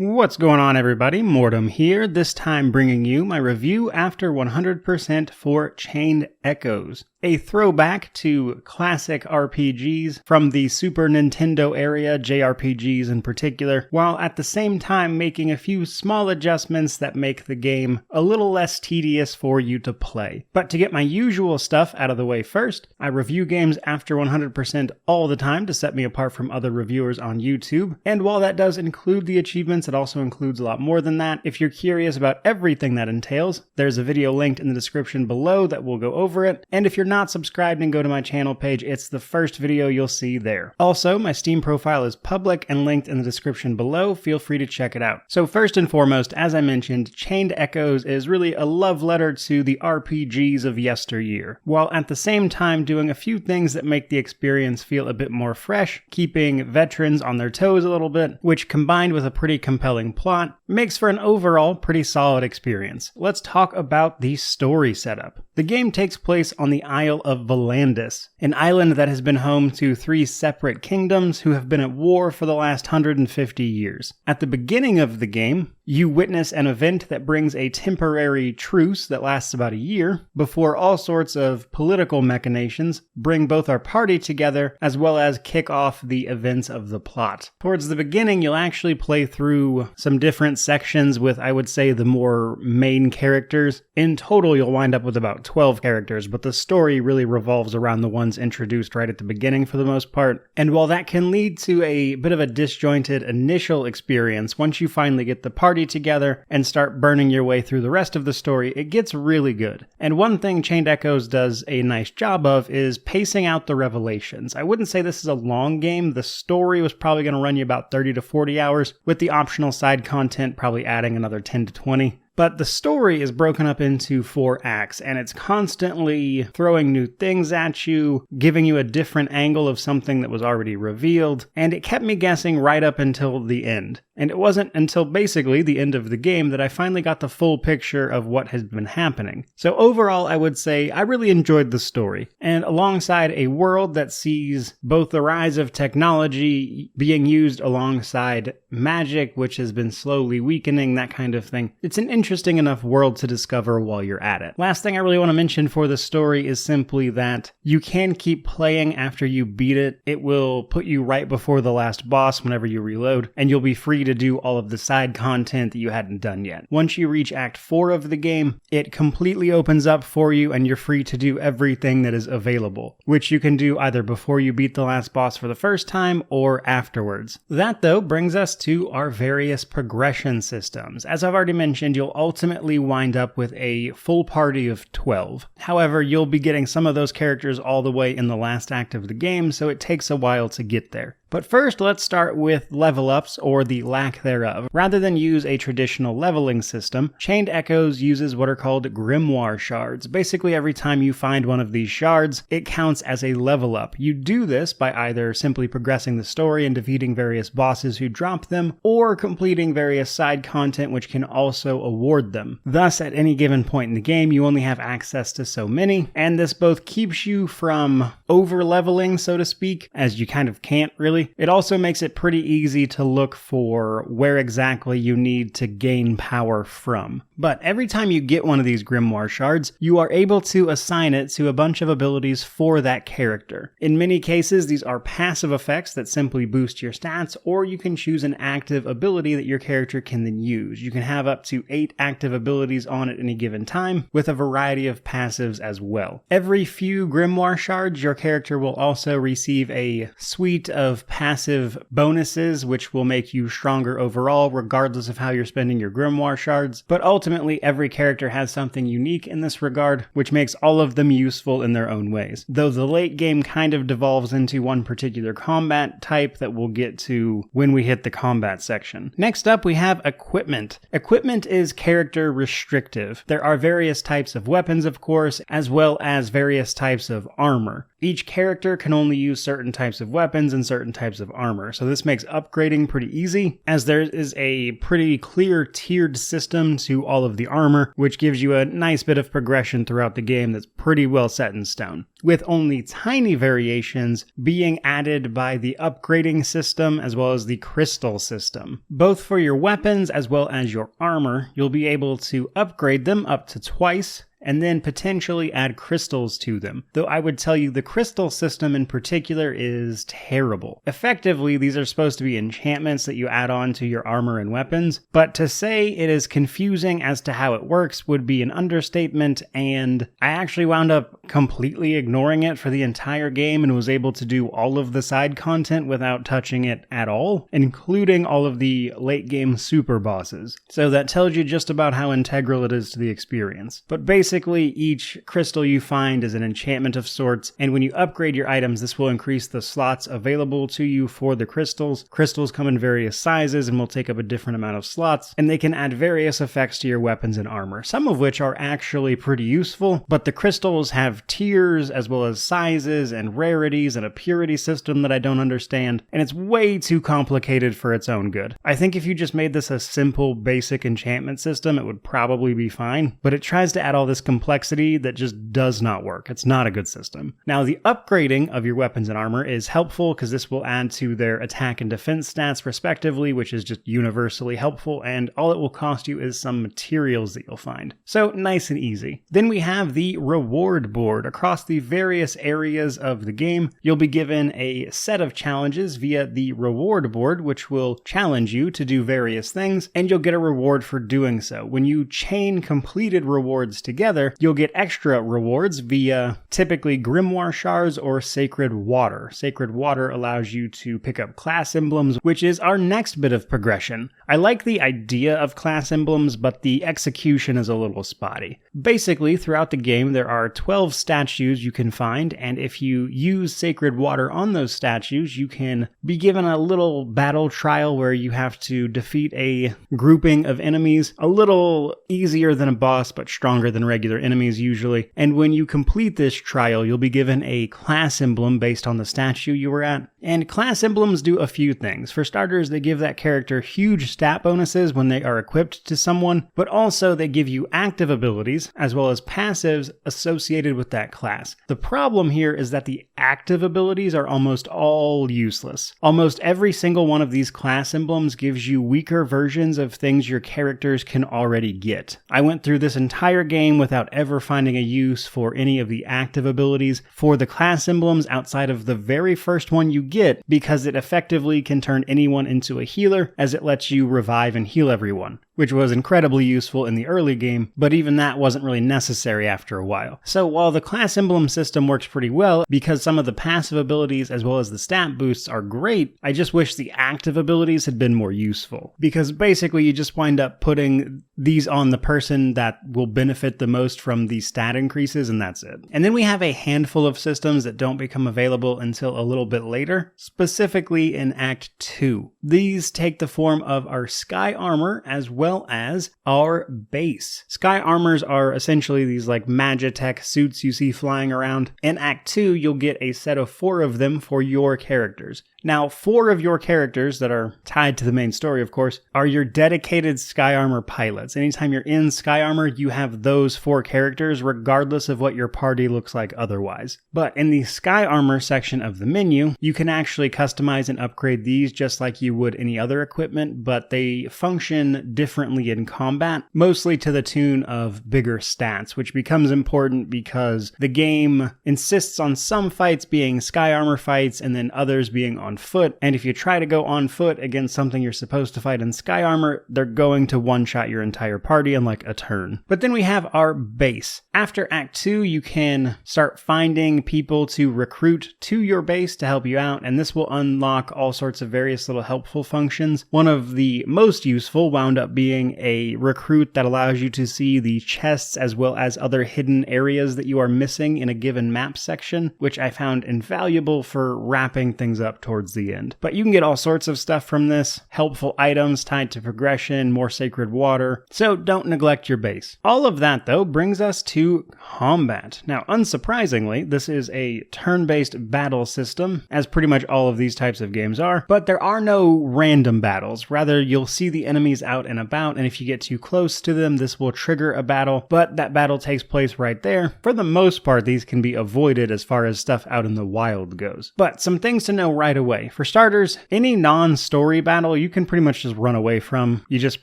What's going on, everybody? Mortem here, this time bringing you my review after 100% for Chained Echoes, a throwback to classic RPGs from the Super Nintendo area, JRPGs in particular, while at the same time making a few small adjustments that make the game a little less tedious for you to play. But to get my usual stuff out of the way first, I review games after 100% all the time to set me apart from other reviewers on YouTube, and while that does include the achievements, it also includes a lot more than that. If you're curious about everything that entails, there's a video linked in the description below that will go over it, and if you're not subscribed and go to my channel page, it's the first video you'll see there. Also, my Steam profile is public and linked in the description below. Feel free to check it out. So first and foremost, as I mentioned, Chained Echoes is really a love letter to the RPGs of yesteryear, while at the same time doing a few things that make the experience feel a bit more fresh, keeping veterans on their toes a little bit, which combined with a pretty compelling plot, makes for an overall pretty solid experience. Let's talk about the story setup. The game takes place on the Isle of Volandis, an island that has been home to 3 separate kingdoms who have been at war for the last 150 years. At the beginning of the game, you witness an event that brings a temporary truce that lasts about a year, before all sorts of political machinations bring both our party together as well as kick off the events of the plot. Towards the beginning, you'll actually play through some different sections with, I would say, the more main characters. In total, you'll wind up with about 12 characters, but the story really revolves around the ones introduced right at the beginning for the most part. And while that can lead to a bit of a disjointed initial experience, once you finally get the party together and start burning your way through the rest of the story, it gets really good. And one thing Chained Echoes does a nice job of is pacing out the revelations. I wouldn't say this is a long game. The story was probably going to run you about 30 to 40 hours, with the optional side content probably adding another 10 to 20. But the story is broken up into 4 acts, and it's constantly throwing new things at you, giving you a different angle of something that was already revealed, and it kept me guessing right up until the end. And it wasn't until basically the end of the game that I finally got the full picture of what has been happening. So overall, I would say I really enjoyed the story, and alongside a world that sees both the rise of technology being used alongside magic, which has been slowly weakening, that kind of thing, it's an interesting enough world to discover while you're at it. Last thing I really want to mention for the story is simply that you can keep playing after you beat it. It will put you right before the last boss whenever you reload, and you'll be free to do all of the side content that you hadn't done yet. Once you reach Act 4 of the game, it completely opens up for you and you're free to do everything that is available, which you can do either before you beat the last boss for the first time or afterwards. That, though, brings us to our various progression systems. As I've already mentioned, you'll ultimately wind up with a full party of 12. However, you'll be getting some of those characters all the way in the last act of the game, so it takes a while to get there. But first, let's start with level ups, or the lack thereof. Rather than use a traditional leveling system, Chained Echoes uses what are called grimoire shards. Basically, every time you find one of these shards, it counts as a level up. You do this by either simply progressing the story and defeating various bosses who drop them, or completing various side content which can also award them. Thus, at any given point in the game, you only have access to so many, and this both keeps you from over-leveling, so to speak, as you kind of can't really. It also makes it pretty easy to look for where exactly you need to gain power from. But every time you get one of these grimoire shards, you are able to assign it to a bunch of abilities for that character. In many cases, these are passive effects that simply boost your stats, or you can choose an active ability that your character can then use. You can have up to 8 active abilities on at any given time, with a variety of passives as well. Every few grimoire shards, your character will also receive a suite of passive bonuses, which will make you stronger overall, regardless of how you're spending your grimoire shards. But ultimately, every character has something unique in this regard, which makes all of them useful in their own ways. Though the late game kind of devolves into one particular combat type that we'll get to when we hit the combat section. Next up, we have equipment. Equipment is character restrictive. There are various types of weapons, of course, as well as various types of armor. Each character can only use certain types of weapons and certain types types of armor. So this makes upgrading pretty easy, as there is a pretty clear tiered system to all of the armor, which gives you a nice bit of progression throughout the game that's pretty well set in stone, with only tiny variations being added by the upgrading system as well as the crystal system. Both for your weapons as well as your armor, you'll be able to upgrade them up to twice, and then potentially add crystals to them. Though I would tell you the crystal system in particular is terrible. Effectively, these are supposed to be enchantments that you add on to your armor and weapons, but to say it is confusing as to how it works would be an understatement, and I actually wound up completely ignoring it for the entire game and was able to do all of the side content without touching it at all, including all of the late game super bosses. So that tells you just about how integral it is to the experience. But basically, each crystal you find is an enchantment of sorts, and when you upgrade your items, this will increase the slots available to you for the crystals. Crystals come in various sizes and will take up a different amount of slots, and they can add various effects to your weapons and armor, some of which are actually pretty useful, but the crystals have tiers as well as sizes and rarities and a purity system that I don't understand, and it's way too complicated for its own good. I think if you just made this a simple, basic enchantment system, it would probably be fine, but it tries to add all this complexity that just does not work. It's not a good system. Now, the upgrading of your weapons and armor is helpful because this will add to their attack and defense stats respectively, which is just universally helpful, and all it will cost you is some materials that you'll find. So nice and easy. Then we have the reward board. Across the various areas of the game, you'll be given a set of challenges via the reward board, which will challenge you to do various things, and you'll get a reward for doing so. When you chain completed rewards together, you'll get extra rewards via typically grimoire shards or sacred water. Sacred water allows you to pick up class emblems, which is our next bit of progression. I like the idea of class emblems, but the execution is a little spotty. Basically, throughout the game, there are 12 statues you can find, and if you use sacred water on those statues, you can be given a little battle trial where you have to defeat a grouping of enemies, a little easier than a boss, but stronger than regular enemies usually. And when you complete this trial, you'll be given a class emblem based on the statue you were at. And class emblems do a few things. For starters, they give that character huge stat bonuses when they are equipped to someone, but also they give you active abilities as well as passives associated with that class. The problem here is that the active abilities are almost all useless. Almost every single one of these class emblems gives you weaker versions of things your characters can already get. I went through this entire game without ever finding a use for any of the active abilities for the class emblems outside of the very first one you get, because it effectively can turn anyone into a healer, as it lets you revive and heal everyone, which was incredibly useful in the early game, but even that wasn't really necessary after a while. So while the class emblem system works pretty well, because some of the passive abilities as well as the stat boosts are great, I just wish the active abilities had been more useful, because basically you just wind up putting these on the person that will benefit the most from the stat increases, and that's it. And then we have a handful of systems that don't become available until a little bit later, specifically in Act 2. These take the form of our sky armor as well as our base. Sky armors are essentially these like Magitech suits you see flying around. In Act 2, you'll get a set of 4 of them for your characters. Now, 4 of your characters that are tied to the main story, of course, are your dedicated Sky Armor pilots. Anytime you're in Sky Armor, you have those 4 characters, regardless of what your party looks like otherwise. But in the Sky Armor section of the menu, you can actually customize and upgrade these just like you would any other equipment, but they function differently in combat, mostly to the tune of bigger stats, which becomes important because the game insists on some fights being Sky Armor fights and then others being on foot, and if you try to go on foot against something you're supposed to fight in Sky Armor, they're going to one-shot your entire party in like a turn. But then we have our base. After Act 2, you can start finding people to recruit to your base to help you out, and this will unlock all sorts of various little helpful functions. One of the most useful wound up being being a recruit that allows you to see the chests as well as other hidden areas that you are missing in a given map section, which I found invaluable for wrapping things up towards the end. But you can get all sorts of stuff from this, helpful items tied to progression, more sacred water, so don't neglect your base. All of that, though, brings us to combat. Now, unsurprisingly, this is a turn-based battle system, as pretty much all of these types of games are, but there are no random battles. Rather, you'll see the enemies out and about, and if you get too close to them, this will trigger a battle, but that battle takes place right there. For the most part, these can be avoided as far as stuff out in the wild goes. But some things to know right away. For starters, any non-story battle you can pretty much just run away from. You just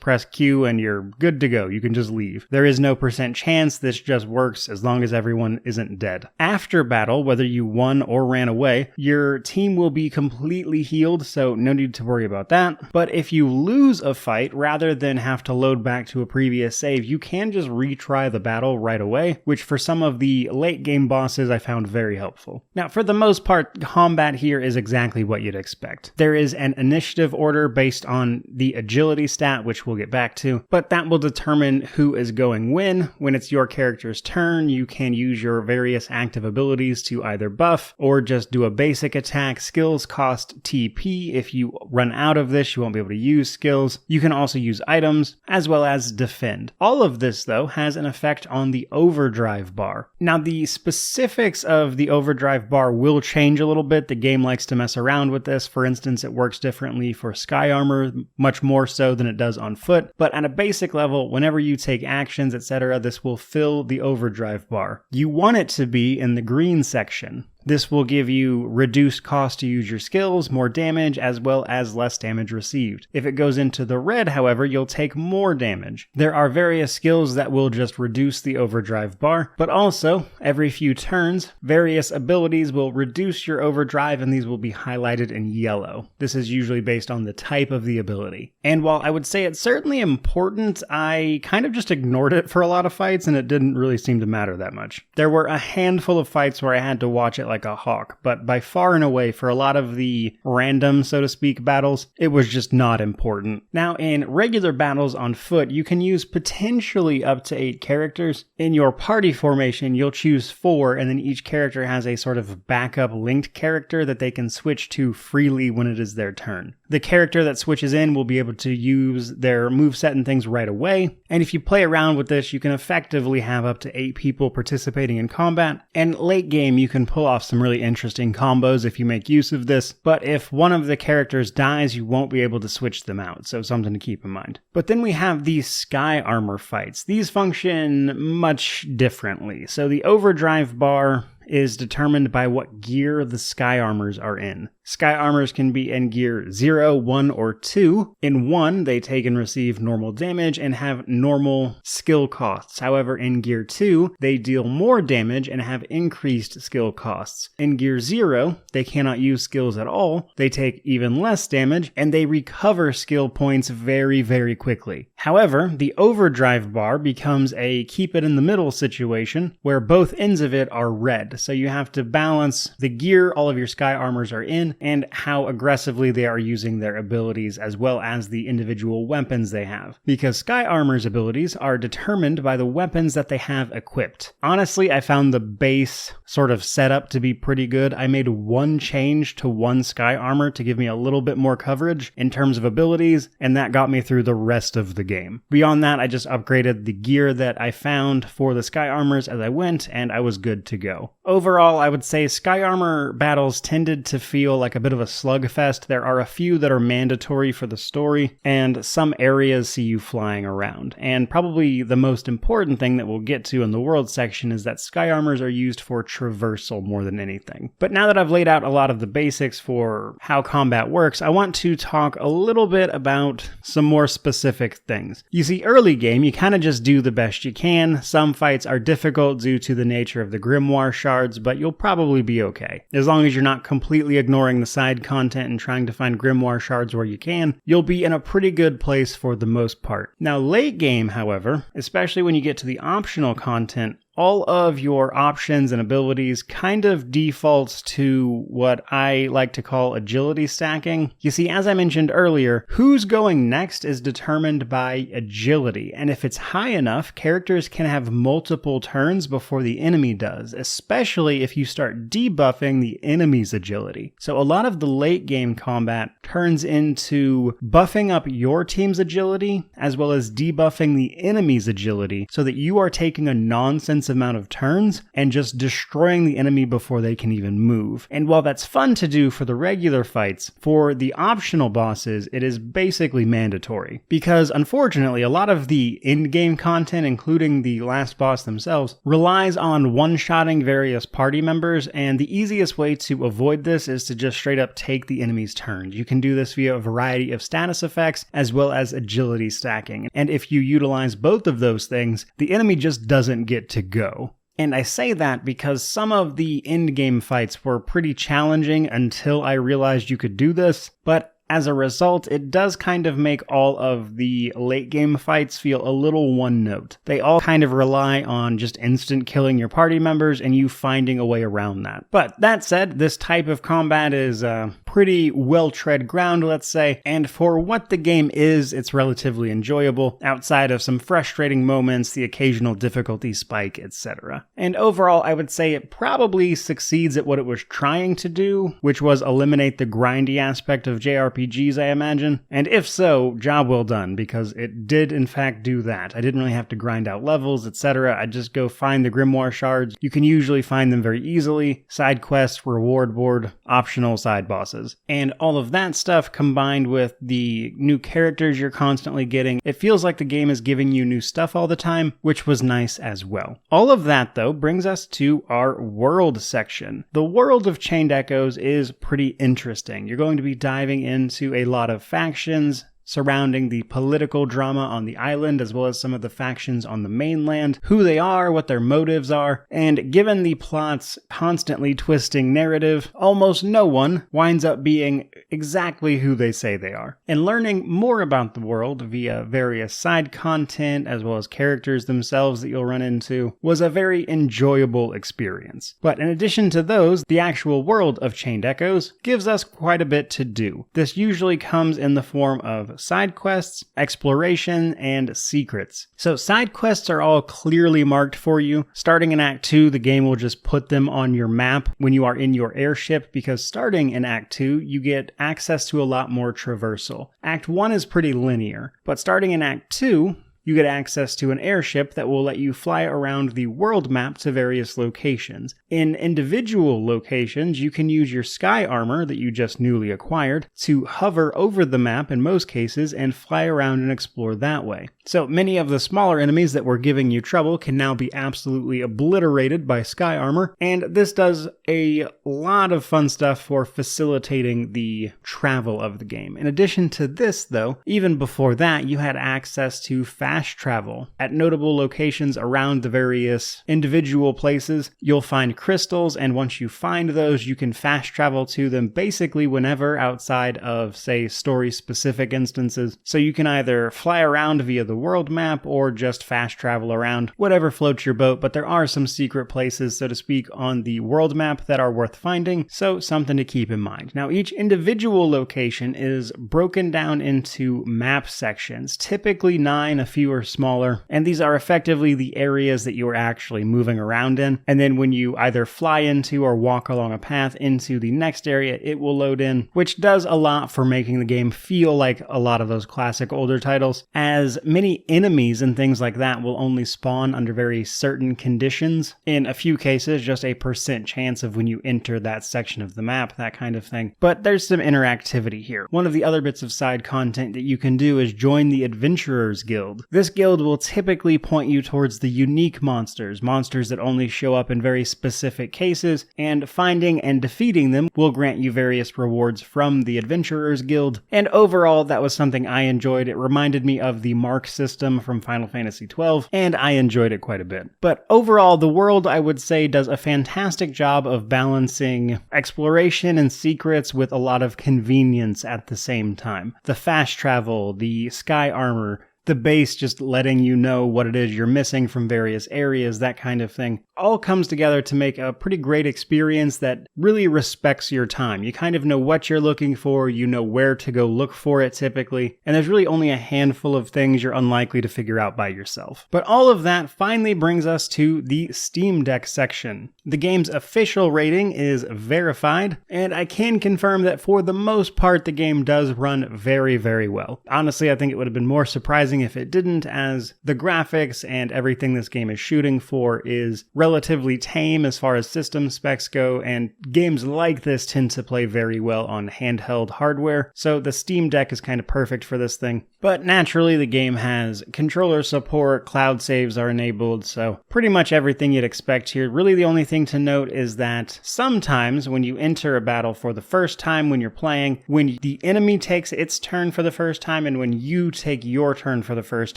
press Q and you're good to go. You can just leave. There is no % chance this just works as long as everyone isn't dead. After battle, whether you won or ran away, your team will be completely healed, so no need to worry about that. But if you lose a fight, rather than have to load back to a previous save, you can just retry the battle right away, which for some of the late game bosses I found very helpful. Now, for the most part, combat here is exactly what you'd expect. There is an initiative order based on the agility stat, which we'll get back to, but that will determine who is going when. When it's your character's turn, you can use your various active abilities to either buff or just do a basic attack. Skills cost TP. If you run out of this, you won't be able to use skills. You can also use items as well as defend. All of this, though, has an effect on the overdrive bar. Now, the specifics of the overdrive bar will change a little bit. The game likes to mess around with this. For instance, it works differently for sky armor, much more so than it does on foot. But at a basic level, whenever you take actions, etc., this will fill the overdrive bar. You want it to be in the green section. This will give you reduced cost to use your skills, more damage, as well as less damage received. If it goes into the red, however, you'll take more damage. There are various skills that will just reduce the overdrive bar, but also, every few turns, various abilities will reduce your overdrive, and these will be highlighted in yellow. This is usually based on the type of the ability. And while I would say it's certainly important, I kind of just ignored it for a lot of fights, and it didn't really seem to matter that much. There were a handful of fights where I had to watch it like a hawk, but by far and away, for a lot of the random, so to speak, battles, it was just not important. Now, in regular battles on foot, you can use potentially up to 8 characters. In your party formation, you'll choose 4, and then each character has a sort of backup linked character that they can switch to freely when it is their turn. The character that switches in will be able to use their moveset and things right away, and if you play around with this, you can effectively have up to 8 people participating in combat, and late game you can pull off some really interesting combos if you make use of this, but if one of the characters dies, you won't be able to switch them out, so something to keep in mind. But then we have these sky armor fights. These function much differently. So the overdrive bar is determined by what gear the sky armors are in. Sky armors can be in gear 0, 1, or 2. In 1, they take and receive normal damage and have normal skill costs. However, in gear 2, they deal more damage and have increased skill costs. In gear 0, they cannot use skills at all, they take even less damage, and they recover skill points very, very quickly. However, the overdrive bar becomes a keep it in the middle situation, where both ends of it are red. So you have to balance the gear all of your sky armors are in, and how aggressively they are using their abilities as well as the individual weapons they have. Because sky armor's abilities are determined by the weapons that they have equipped. Honestly, I found the base sort of setup to be pretty good. I made one change to one sky armor to give me a little bit more coverage in terms of abilities, and that got me through the rest of the game. Beyond that, I just upgraded the gear that I found for the sky armors as I went, and I was good to go. Overall, I would say sky armor battles tended to feel like a bit of a slugfest. There are a few that are mandatory for the story, and some areas see you flying around. And probably the most important thing that we'll get to in the world section is that sky armors are used for traversal more than anything. But now that I've laid out a lot of the basics for how combat works, I want to talk a little bit about some more specific things. You see, early game, you kind of just do the best you can. Some fights are difficult due to the nature of the grimoire shards, but you'll probably be okay. As long as you're not completely ignoring the side content and trying to find grimoire shards where you can, you'll be in a pretty good place for the most part. Now, late game, however, especially when you get to the optional content, all of your options and abilities kind of defaults to what I like to call agility stacking. You see, as I mentioned earlier, who's going next is determined by agility, and if it's high enough, characters can have multiple turns before the enemy does, especially if you start debuffing the enemy's agility. So a lot of the late game combat turns into buffing up your team's agility as well as debuffing the enemy's agility so that you are taking a nonsense amount of turns and just destroying the enemy before they can even move. And while that's fun to do for the regular fights, for the optional bosses, it is basically mandatory. Because unfortunately, a lot of the in-game content, including the last boss themselves, relies on one-shotting various party members, and the easiest way to avoid this is to just straight up take the enemy's turns. You can do this via a variety of status effects as well as agility stacking, and if you utilize both of those things, the enemy just doesn't get to go. And I say that because some of the end-game fights were pretty challenging until I realized you could do this, but as a result, it does kind of make all of the late game fights feel a little one note. They all kind of rely on just instant killing your party members and you finding a way around that. But that said, this type of combat is pretty well-tread ground, let's say, and for what the game is, it's relatively enjoyable, outside of some frustrating moments, the occasional difficulty spike, etc. And overall, I would say it probably succeeds at what it was trying to do, which was eliminate the grindy aspect of JRPGs, I imagine. And if so, job well done, because it did in fact do that. I didn't really have to grind out levels, etc. I just go find the Grimoire shards. You can usually find them very easily. Side quests, reward board, optional side bosses. And all of that stuff combined with the new characters you're constantly getting, it feels like the game is giving you new stuff all the time, which was nice as well. All of that, though, brings us to our world section. The world of Chained Echoes is pretty interesting. You're going to be diving into a lot of factions surrounding the political drama on the island, as well as some of the factions on the mainland, who they are, what their motives are, and given the plot's constantly twisting narrative, almost no one winds up being exactly who they say they are. And learning more about the world via various side content, as well as characters themselves that you'll run into, was a very enjoyable experience. But in addition to those, the actual world of Chained Echoes gives us quite a bit to do. This usually comes in the form of side quests, exploration, and secrets. So side quests are all clearly marked for you. Starting in Act 2, the game will just put them on your map when you are in your airship, because starting in Act 2, you get access to a lot more traversal. Act 1 is pretty linear, but starting in Act 2, you get access to an airship that will let you fly around the world map to various locations. In individual locations, you can use your sky armor that you just newly acquired to hover over the map in most cases and fly around and explore that way. So many of the smaller enemies that were giving you trouble can now be absolutely obliterated by sky armor, and this does a lot of fun stuff for facilitating the travel of the game. In addition to this, though, even before that, you had access to fast travel. At notable locations around the various individual places, you'll find crystals, and once you find those, you can fast travel to them basically whenever outside of, say, story-specific instances. So you can either fly around via the world map or just fast travel around, whatever floats your boat, but there are some secret places, so to speak, on the world map that are worth finding, so something to keep in mind. Now, each individual location is broken down into map sections, typically 9, a few are smaller, and these are effectively the areas that you are actually moving around in. And then when you either fly into or walk along a path into the next area, it will load in, which does a lot for making the game feel like a lot of those classic older titles, as many enemies and things like that will only spawn under very certain conditions. In a few cases, just a % chance of when you enter that section of the map, that kind of thing. But there's some interactivity here. One of the other bits of side content that you can do is join the Adventurers Guild. This guild will typically point you towards the unique monsters that only show up in very specific cases, and finding and defeating them will grant you various rewards from the Adventurers Guild. And overall, that was something I enjoyed. It reminded me of the mark system from Final Fantasy XII, and I enjoyed it quite a bit. But overall, the world, I would say, does a fantastic job of balancing exploration and secrets with a lot of convenience at the same time. The fast travel, the sky armor, the base just letting you know what it is you're missing from various areas, that kind of thing, all comes together to make a pretty great experience that really respects your time. You kind of know what you're looking for, you know where to go look for it typically, and there's really only a handful of things you're unlikely to figure out by yourself. But all of that finally brings us to the Steam Deck section. The game's official rating is verified, and I can confirm that for the most part the game does run very, very well. Honestly, I think it would have been more surprising if it didn't, as the graphics and everything this game is shooting for is relatively tame as far as system specs go, and games like this tend to play very well on handheld hardware, so the Steam Deck is kind of perfect for this thing. But naturally, the game has controller support, cloud saves are enabled, so pretty much everything you'd expect here. Really, the only thing to note is that sometimes when you enter a battle for the first time when you're playing, when the enemy takes its turn for the first time and when you take your turn for the first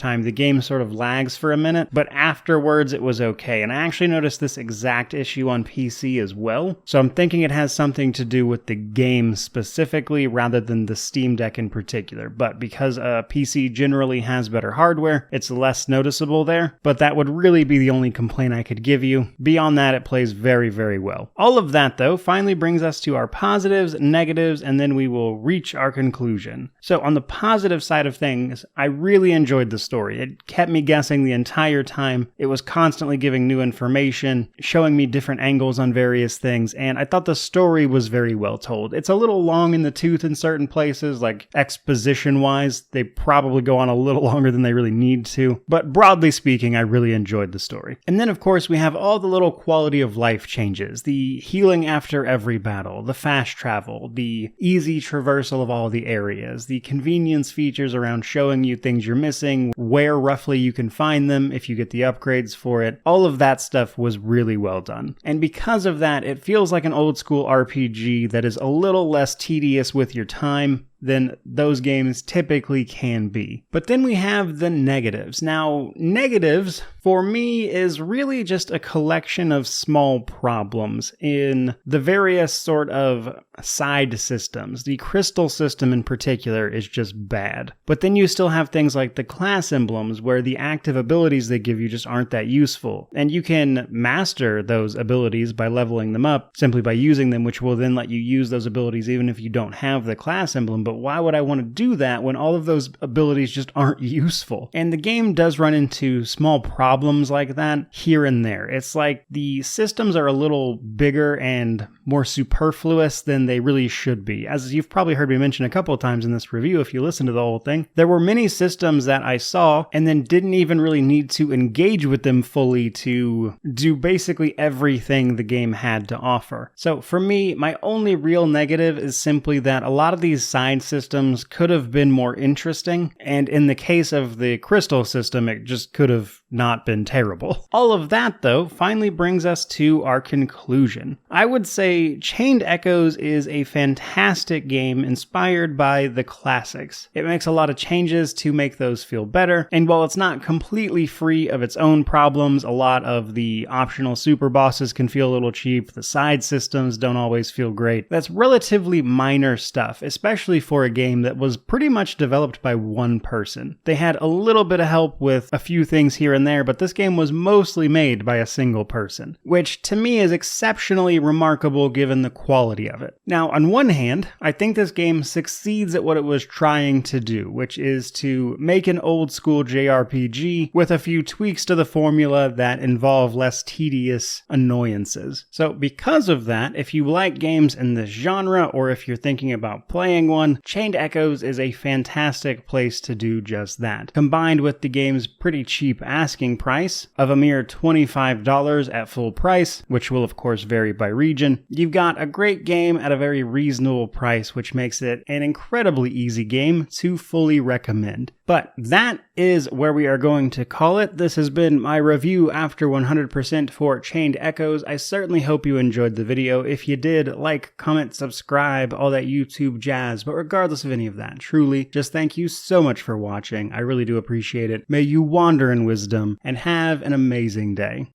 time, the game sort of lags for a minute, but afterwards it was okay. And I actually noticed this exact issue on PC as well, so I'm thinking it has something to do with the game specifically rather than the Steam Deck in particular. But because PC generally has better hardware, it's less noticeable there, but that would really be the only complaint I could give you. Beyond that, it plays very, very well. All of that, though, finally brings us to our positives, negatives, and then we will reach our conclusion. So on the positive side of things, I really enjoyed the story. It kept me guessing the entire time. It was constantly giving new information, showing me different angles on various things, and I thought the story was very well told. It's a little long in the tooth in certain places, like exposition-wise. They probably go on a little longer than they really need to, but broadly speaking, I really enjoyed the story. And then, of course, we have all the little quality of life changes, the healing after every battle, the fast travel, the easy traversal of all the areas, the convenience features around showing you things you're missing, where roughly you can find them if you get the upgrades for it. All of that stuff was really well done. And because of that, it feels like an old school RPG that is a little less tedious with your time than those games typically can be. But then we have the negatives. Now, negatives for me is really just a collection of small problems in the various sort of side systems. The crystal system in particular is just bad. But then you still have things like the class emblems where the active abilities they give you just aren't that useful. And you can master those abilities by leveling them up simply by using them, which will then let you use those abilities even if you don't have the class emblem. But why would I want to do that when all of those abilities just aren't useful? And the game does run into small problems like that here and there. It's like the systems are a little bigger and more superfluous than they really should be. As you've probably heard me mention a couple of times in this review, if you listen to the whole thing, there were many systems that I saw and then didn't even really need to engage with them fully to do basically everything the game had to offer. So for me, my only real negative is simply that a lot of these side systems could have been more interesting, and in the case of the crystal system, it just could have not been terrible. All of that, though, finally brings us to our conclusion. I would say Chained Echoes is a fantastic game inspired by the classics. It makes a lot of changes to make those feel better, and while it's not completely free of its own problems, a lot of the optional super bosses can feel a little cheap, the side systems don't always feel great. That's relatively minor stuff, especially for a game that was pretty much developed by one person. They had a little bit of help with a few things here and there, but this game was mostly made by a single person, which to me is exceptionally remarkable given the quality of it. Now, on one hand, I think this game succeeds at what it was trying to do, which is to make an old school JRPG with a few tweaks to the formula that involve less tedious annoyances. So because of that, if you like games in this genre, or if you're thinking about playing one, Chained Echoes is a fantastic place to do just that. Combined with the game's pretty cheap asking price of a mere $25 at full price, which will of course vary by region, you've got a great game at a very reasonable price, which makes it an incredibly easy game to fully recommend. But that is where we are going to call it. This has been my review after 100% for Chained Echoes. I certainly hope you enjoyed the video. If you did, like, comment, subscribe, all that YouTube jazz. But regardless of any of that, truly, just thank you so much for watching. I really do appreciate it. May you wander in wisdom and have an amazing day.